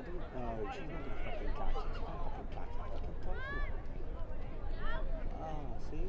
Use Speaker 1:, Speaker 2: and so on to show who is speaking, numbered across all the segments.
Speaker 1: don't know. She's not gonna fucking catch it. She's gonna fucking catch it. Fucking tofu. Ah, see?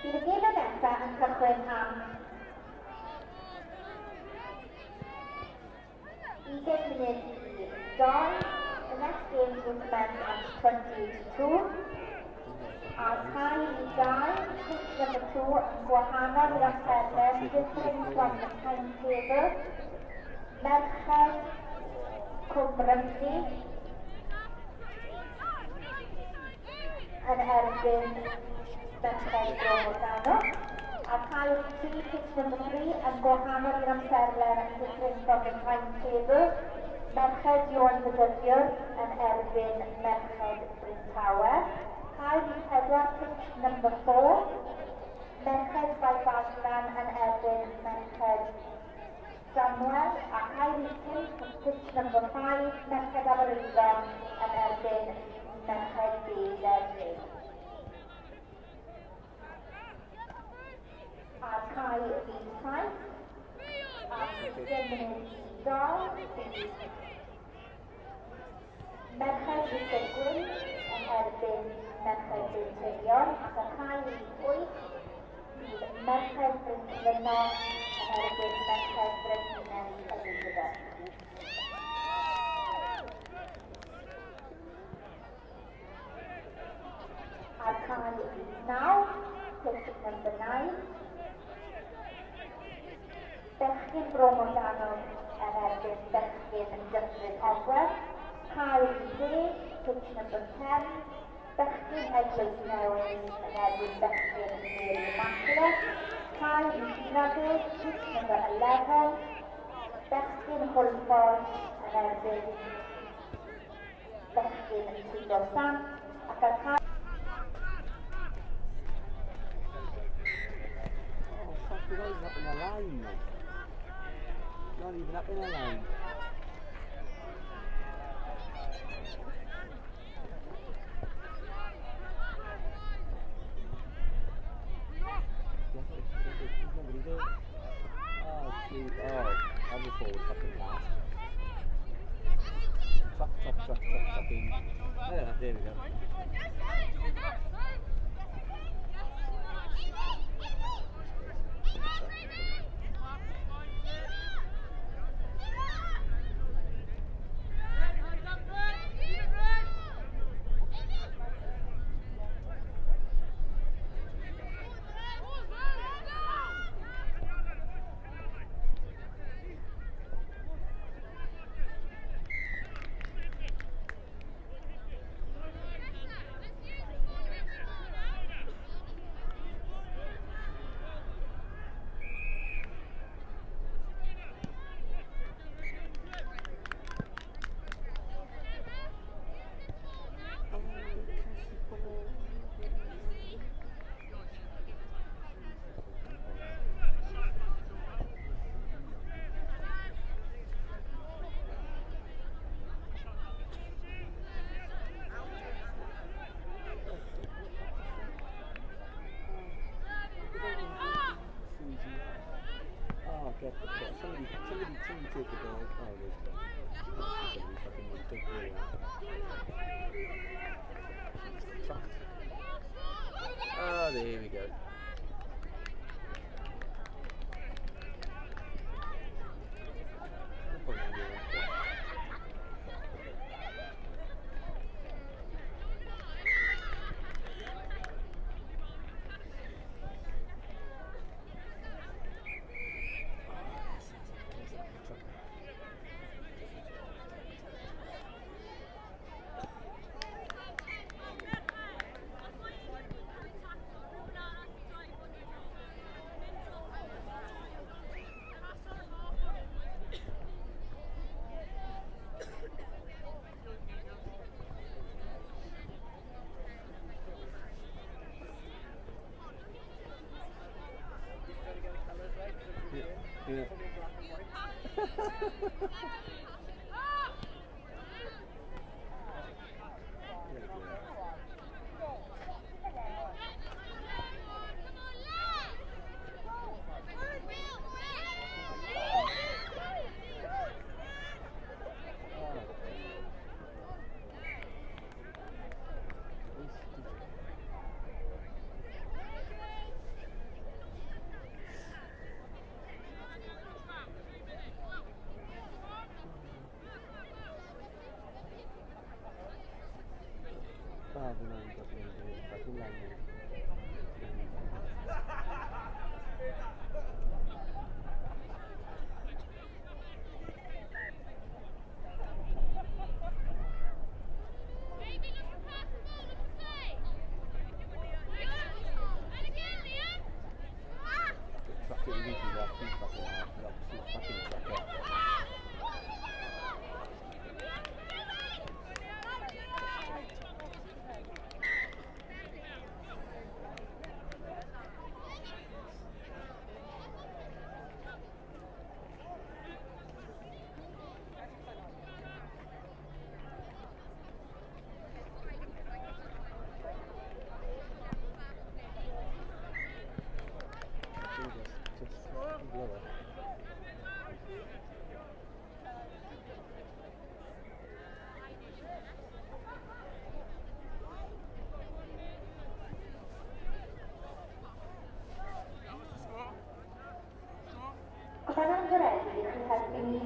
Speaker 2: Bydd y gêm y nesaf yn cychwyn am 20 munud I 2. The next game will commence at 20 to 2. A'r cael I 2, pitch number 2 yn gwahanol i'r amserlen, different from the timetable. Merched Cwmrymdi yn erbyn Merched Bro A'r cael T, pitch number 3 yn gwahanol i'r amserlen, different from the timetable. Merched Iwan Fydyddiwr yn erbyn Merched Bryntawe. Cael I 4, pitch number 4. Merched Faifaslan yn erbyn Merched Samuel. A cael I 5, pitch number 5. Merched Aberystwyth yn erbyn Merched B. Lerni. A'r cael I 7. A'r 15 munud I 2. Merched Peter Gwyn yn erbyn Merched Bryn Treilion ac yn cael ei 8 bydd Merched Bryn Cyfynod yn erbyn Merched Brenhines Elizabeth. Ar cael ei 9, pitch number 9. Bechgyn Bro Morgannwg yn erbyn Bechgyn Dyffryn Ogwen. Cael ei 10, pitch number 10. Bechgyn Eglwys Newydd yn erbyn Bechgyn Mary Immaculate. Cael ei 11, pitch number 11. Bechgyn Hwlffordd yn erbyn Bechgyn Twydo Sant. Ac ar cael
Speaker 1: Fuck, you're not even up in a line, mate. You're not even up in a line. Nobody there. Oh, gee. Oh, I was forward fucking last. Fucking. There we go. Somebody take the ball. Oh, there's fucking ridiculous. Oh, there we go. Yeah.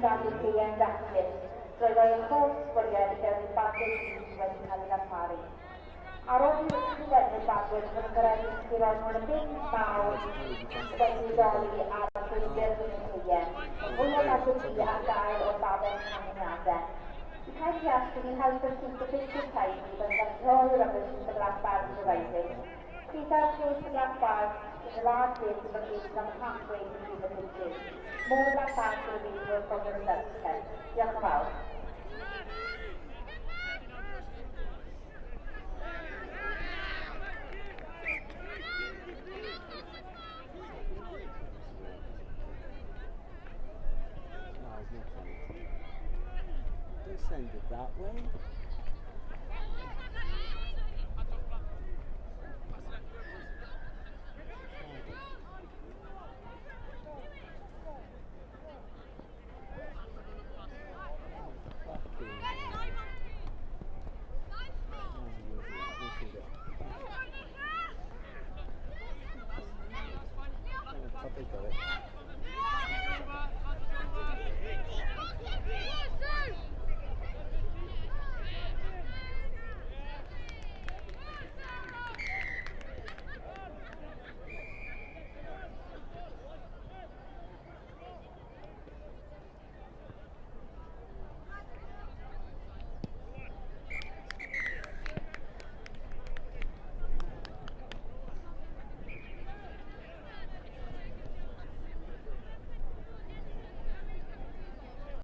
Speaker 2: gadw chi yn daclus. Roedd o'i holl sgwriau i gael ei bagau wedi cael ei ddarparu. Ar ôl i ysgrifennu'r bagwyd fod yn gyrraedd ysgrifen mewn y bin mawr wedi ddoli ar y llwybr yn y cleien. Mae fwy o bagwyd chi ar gael o'r babell canlyniadau. I cael ei allu i help us keep the picture tidy by control rubbish into black bags devices. Please help place the black bags in the large bins located on the pathway between the pictures. More black bags will be available from the reception. Diolch yn fawr.
Speaker 1: They send it that way.